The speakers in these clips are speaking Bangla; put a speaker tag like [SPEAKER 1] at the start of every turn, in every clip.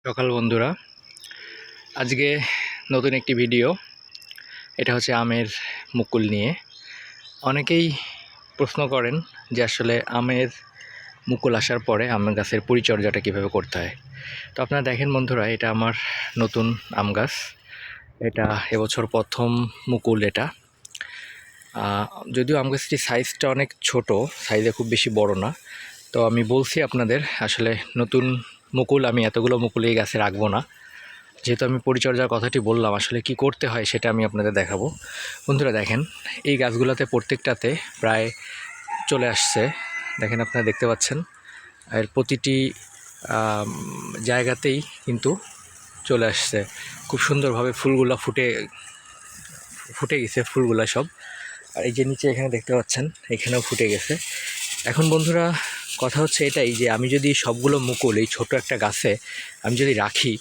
[SPEAKER 1] সকাল বন্ধুরা, আজকে নতুন একটি ভিডিও। এটা হচ্ছে আমের মুকুল নিয়ে। অনেকেই প্রশ্ন করেন যে আসলে আমের মুকুল আসার পরে আমের গাছের পরিচর্যাটা কীভাবে করতে হয়। তো আপনারা দেখেন বন্ধুরা, এটা আমার নতুন আম গাছ। এটা এবছর প্রথম মুকুল। এটা যদিও আম গাছটির সাইজটা অনেক ছোট, সাইজে খুব বেশি বড় না। তো আমি বলছি আপনাদের, আসলে নতুন মুকুল আমি এতগুলো মুকুল এই গাছে রাখবো না। যেহেতু আমি পরিচর্যার কথাটি বললাম, আসলে কি করতে হয় সেটা আমি আপনাদের দেখাবো। বন্ধুরা দেখেন, এই গাছগুলোতে প্রত্যেকটাতে প্রায় চলে আসছে। দেখেন, আপনারা দেখতে পাচ্ছেন, এর প্রতিটি জায়গাতেই কিন্তু চলে আসছে। খুব সুন্দরভাবে ফুলগুলো ফুটে গেছে, ফুলগুলো সব। আর এই যে নিচে এখানে দেখতে পাচ্ছেন, এখানেও ফুটে গেছে। এখন বন্ধুরা, কথা হচ্ছে এটাই যে আমি যদি সবগুলো মুকুল এই ছোট একটা গাছে আমি যদি রাখি,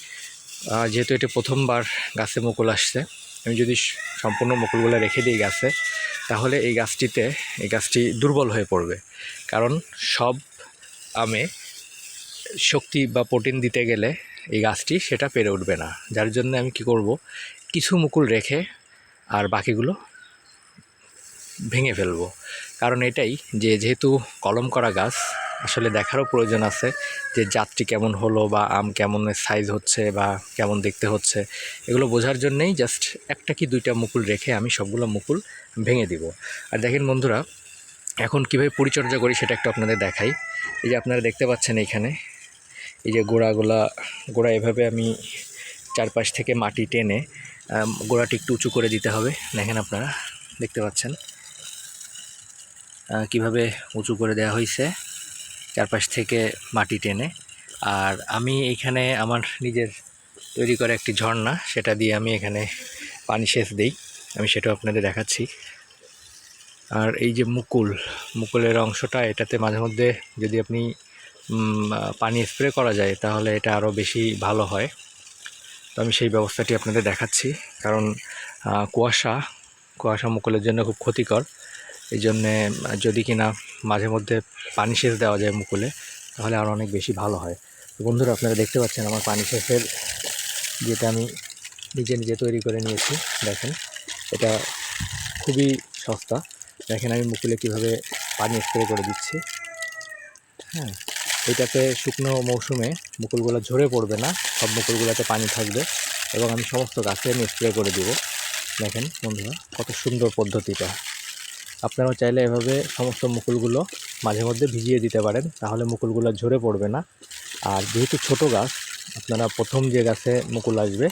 [SPEAKER 1] যেহেতু এটা প্রথমবার গাছে মুকুল আসছে, আমি যদি সম্পূর্ণ মুকুলগুলো রেখে দিই গাছে, তাহলে এই গাছটি দুর্বল হয়ে পড়বে। কারণ সব আমে শক্তি বা প্রোটিন দিতে গেলে এই গাছটি সেটা পেরে উঠবে না। যার জন্য আমি কি করব, কিছু মুকুল রেখে আর বাকিগুলো ভেঙে ফেলবো। কারণ এটাই যে যেহেতু কলম করা গাছ, আসলে দেখারও প্রয়োজন আছে যে জাতটি কেমন হলো বা আম কেমন সাইজ হচ্ছে বা কেমন দেখতে হচ্ছে, এগুলো বোঝার জন্যেই জাস্ট একটা কি দুইটা মুকুল রেখে আমি সবগুলো মুকুল ভেঙে দিব। আর দেখেন বন্ধুরা, এখন কীভাবে পরিচর্যা করি সেটা একটু আপনাদের দেখাই। এই যে আপনারা দেখতে পাচ্ছেন এইখানে, এই যে গোড়া এভাবে আমি চারপাশ থেকে মাটি টেনে গোড়াটি একটু উঁচু করে দিতে হবে। দেখেন, আপনারা দেখতে পাচ্ছেন কিভাবে উঁচু করে দেওয়া হয়েছে চারপাশ থেকে মাটি টেনে। আর আমি এইখানে আমার নিজের তৈরি করা একটি ঝর্ণা, সেটা দিয়ে আমি এখানে পানি সেচ দিই। আমি সেটাও আপনাদের দেখাচ্ছি। আর এই যে মুকুলের অংশটা, এটাতে মাঝে মধ্যে যদি আপনি পানি স্প্রে করা যায় তাহলে এটা আরও বেশি ভালো হয়। তো আমি সেই ব্যবস্থাটি আপনাদের দেখাচ্ছি। কারণ কুয়াশা মুকুলের জন্য খুব ক্ষতিকর। এই জন্যে যদি কিনা মাঝে মধ্যে পানি সেচ দেওয়া যায় মুকুলে, তাহলে আরও অনেক বেশি ভালো হয়। তো বন্ধুরা, আপনারা দেখতে পাচ্ছেন আমার পানি সেচের যেটা আমি নিজে তৈরি করে নিয়েছি। দেখেন, এটা খুবই সস্তা। দেখেন আমি মুকুলে কিভাবে পানি স্প্রে করে দিচ্ছি। হ্যাঁ, এটাতে শুকনো মৌসুমে মুকুলগুলো ঝরে পড়বে না, সব মুকুলগুলোতে পানি থাকবে এবং আমি সমস্ত গাছে আমি স্প্রে করে দিব। দেখেন বন্ধুরা, কত সুন্দর পদ্ধতিটা। আপনারাও চাইলে এভাবে সমস্ত মুকুলগুলো মাঝে মধ্যে ভিজিয়ে দিতে পারেন, তাহলে মুকুলগুলো ঝরে পড়বে না। আর যেহেতু ছোট গাছ, আপনারা প্রথম যে গাছে মুকুল আসবে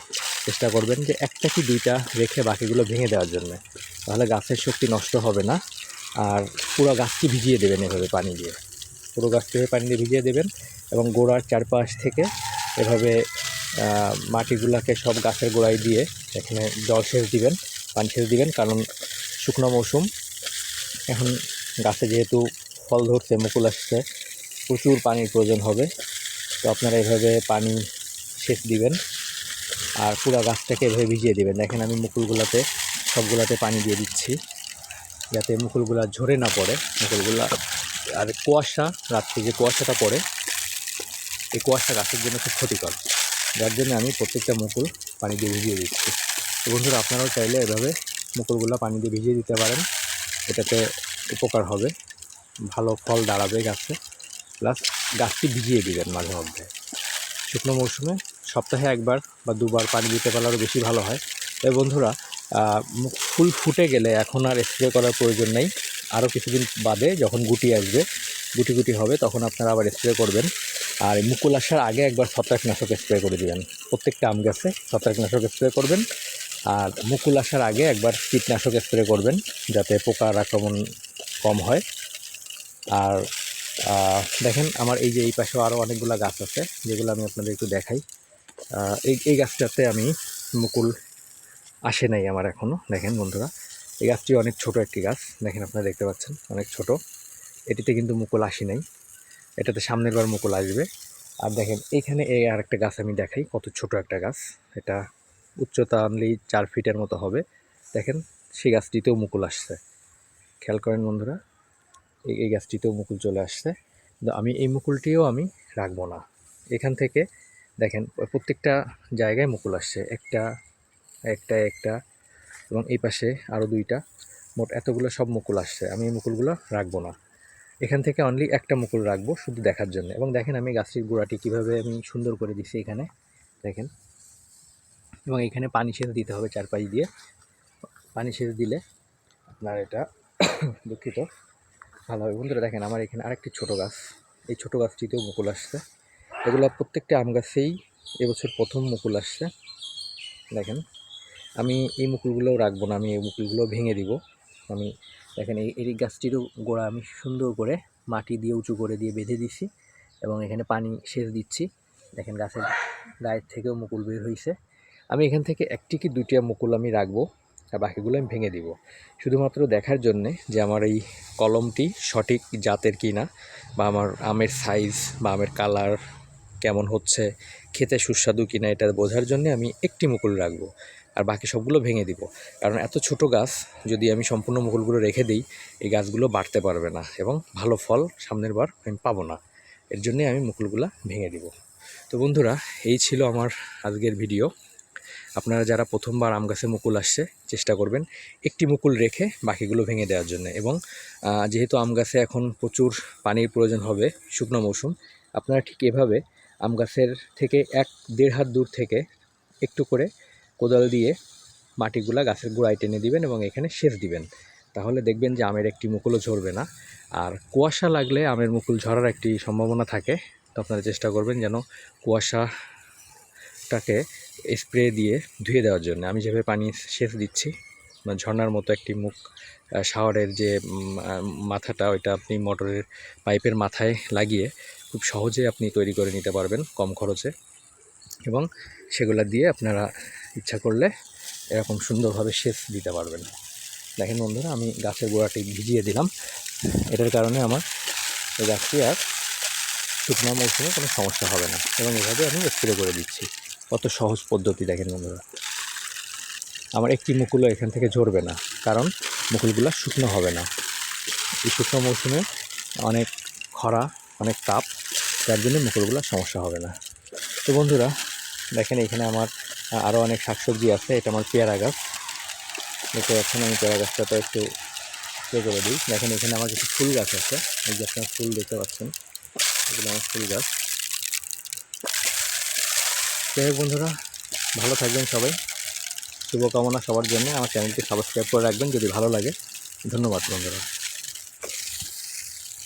[SPEAKER 1] চেষ্টা করবেন যে একটা কি দুইটা রেখে বাকিগুলো ভেঙে দেওয়ার জন্য, তাহলে গাছের শক্তি নষ্ট হবে না। আর পুরো গাছটি ভিজিয়ে দেবেন এভাবে পানি দিয়ে, পুরো গাছটিকে পানি দিয়ে ভিজিয়ে দেবেন এবং গোড়ার চারপাশ থেকে এভাবে মাটিগুলোকে সব গাছের গোড়ায় দিয়ে এখানে জল সেচ দিবেন, পানি সেচ দিবেন। কারণ শুকনো মৌসুম, এখন গাছে যেহেতু ফল ধরছে, মুকুল আসছে, প্রচুর পানির প্রয়োজন হবে। তো আপনারা এভাবে পানি সেচ দিবেন আর পুরো গাছটাকে এভাবে ভিজিয়ে দেবেন। দেখেন আমি মুকুলগুলোতে সবগুলোতে পানি দিয়ে দিচ্ছি, যাতে মুকুলগুলো ঝরে না পড়ে মুকুলগুলা। আর রাত্রে যে কুয়াশাটা পড়ে, এই কুয়াশা গাছের জন্য খুব ক্ষতিকর। যার জন্য আমি প্রত্যেকটা মুকুল পানি দিয়ে ভিজিয়ে দিচ্ছি। তো বন্ধুরা, আপনারাও চাইলে এভাবে মুকুলগুলো পানি দিয়ে ভিজিয়ে দিতে পারেন। এটাতে উপকার হবে, ভালো ফল দাঁড়াবে গাছে। প্লাস গাছটি ভিজিয়ে দিবেন মাঝে মধ্যে। শুকনো মৌসুমে সপ্তাহে একবার বা দুবার পানি দিতে পারলে আরও বেশি ভালো হয়। তাই বন্ধুরা, ফুল ফুটে গেলে এখন আর স্প্রে করার প্রয়োজন নেই। আরও কিছুদিন বাদে যখন গুটি আসবে, গুটি হবে, তখন আপনারা আবার স্প্রে করবেন। আর মুকুল আসার আগে একবার ছত্রাকনাশক স্প্রে করে দেবেন। প্রত্যেকটা আম গাছে ছত্রাকনাশক স্প্রে করবেন। আর মুকুল আসার আগে একবার কীটনাশক স্প্রে করবেন, যাতে পোকার আক্রমণ কম হয়। আর দেখেন আমার এই যে এই পাশেও আরও অনেকগুলো গাছ আছে, যেগুলো আমি আপনাদের একটু দেখাই। এই গাছটাতে আমি মুকুল আসে নাই আমার এখনও। দেখেন বন্ধুরা, এই গাছটি অনেক ছোট একটি গাছ। দেখেন, আপনারা দেখতে পাচ্ছেন অনেক ছোট। এটিতে কিন্তু মুকুল আসে নাই, এটাতে সামনের বার মুকুল আসবে। আর দেখেন এইখানে এই আরেকটা গাছ আমি দেখাই, কত ছোট একটা গাছ। এটা উচ্চতা অনলি 4 ফিটের মতো হবে। দেখেন, সেই গাছটিতেও মুকুল আসছে। খেয়াল করেন বন্ধুরা, এই গাছটিতেও মুকুল চলে আসছে। কিন্তু আমি এই মুকুলটিও আমি রাখবো না। এখান থেকে দেখেন প্রত্যেকটা জায়গায় মুকুল আসছে, একটা একটা একটা, এবং এই পাশে আরও 2টা, মোট এতগুলো সব মুকুল আসছে। আমি এই মুকুলগুলো রাখবো না, এখান থেকে অনলি একটা মুকুল রাখবো শুধু দেখার জন্য। এবং দেখেন আমি গাছটির গোড়াটি কীভাবে আমি সুন্দর করে দিচ্ছি এখানে, দেখেন। এবং এখানে পানি সেচ দিতে হবে চারপাশ দিয়ে, পানি সেচ দিলে আপনার এটা দুঃখিত ভালো হবে। বন্ধুরা দেখেন আমার এখানে আরেকটি ছোট গাছ, এই ছোট গাছটিতেও মুকুল আসছে। এগুলো প্রত্যেকটা আম গাছেই এবছর প্রথম মুকুল আসছে। দেখেন আমি এই মুকুলগুলোও রাখবো না, আমি এই মুকুলগুলো ভেঙে দিব। আমি দেখেন এই গাছটিরও গোড়া আমি সুন্দর করে মাটি দিয়ে উঁচু করে দিয়ে বেঁধে দিচ্ছি, এবং এখানে পানি সেচ দিচ্ছি। দেখেন গাছের গায়ের থেকেও মুকুল বের হয়েছে। আমি এখান থেকে 1টি কি 2টি মুকুল আমি রাখবো, আর বাকিগুলো আমি ভেঙে দিব, শুধুমাত্র দেখার জন্যে যে আমার এই কলমটি সঠিক জাতের কি না, বা আমার আমের সাইজ বা আমের কালার কেমন হচ্ছে, খেতে সুস্বাদু কিনা, এটা বোঝার জন্য আমি 1টি মুকুল রাখবো, আর বাকি সবগুলো ভেঙে দিব। কারণ এত ছোট গাছ যদি আমি সম্পূর্ণ মুকুলগুলো রেখে দিই, এই গাছগুলো বাড়তে পারবে না এবং ভালো ফল সামনের বার আমি পাবো না। এর জন্যে আমি মুকুলগুলো ভেঙে দিব। তো বন্ধুরা, এই ছিল আমার আজকের ভিডিও। আপনারা যারা প্রথমবার আম গাছে মুকুল আসছে, চেষ্টা করবেন 1টি মুকুল রেখে বাকিগুলো ভেঙে দেওয়ার জন্য। এবং যেহেতু আম গাছে এখন প্রচুর পানির প্রয়োজন হবে, শুকনো মৌসুম, আপনারা ঠিক এভাবে আম গাছের থেকে 1-1.5 হাত দূর থেকে একটু করে কোদাল দিয়ে মাটিগুলা গাছের গোড়ায় টেনে দিবেন এবং এখানে সেচ দিবেন। তাহলে দেখবেন যে আমের একটি মুকুলও ঝরবে না। আর কুয়াশা লাগলে আমের মুকুল ঝরার একটি সম্ভাবনা থাকে, তো আপনারা চেষ্টা করবেন যেন কুয়াশাটাকে স্প্রে দিয়ে ধুয়ে দেওয়ার জন্য। আমি যেভাবে পানি সেচ দিচ্ছি, ঝর্নার মতো একটি মুখ, শাওয়ারের যে মাথাটা, ওইটা আপনি মোটরের পাইপের মাথায় লাগিয়ে খুব সহজে আপনি তৈরি করে নিতে পারবেন কম খরচে, এবং সেগুলা দিয়ে আপনারা ইচ্ছা করলে এরকম সুন্দরভাবে সেচ দিতে পারবেন। দেখেন বন্ধুরা, আমি গাছের গোড়াটি ভিজিয়ে দিলাম, এটার কারণে আমার এই গাছটি আর শুকনো মৌসুমে কোনো সমস্যা হবে না, এবং এভাবে আমি স্প্রে করে দিচ্ছি। কত সহজ পদ্ধতি দেখেন বন্ধুরা। আমার একটি মুকুলও এখান থেকে ঝরবে না, কারণ মুকুলগুলো শুকনো হবে না। এই শুকনো মৌসুমে অনেক খরা, অনেক তাপ, যার জন্য মুকুলগুলো সমস্যা হবে না। তো বন্ধুরা দেখেন, এখানে আমার আরও অনেক শাকসবজি আছে। এটা আমার পেয়ারা গাছ, দেখতে পাচ্ছেন। আমি পেয়ারা গাছটাতে একটু স্প্রে করে দিই। দেখেন এখানে আমার কিছু ফুল গাছ আছে, এই যে আপনার ফুল দেখতে পাচ্ছেন, এগুলো আমার ফুল গাছ। যাই হোক বন্ধুরা, ভালো থাকবেন সবাই, শুভকামনা সবার জন্য। আমার চ্যানেলটি সাবস্ক্রাইব করে রাখবেন যদি ভালো লাগে। ধন্যবাদ বন্ধুরা।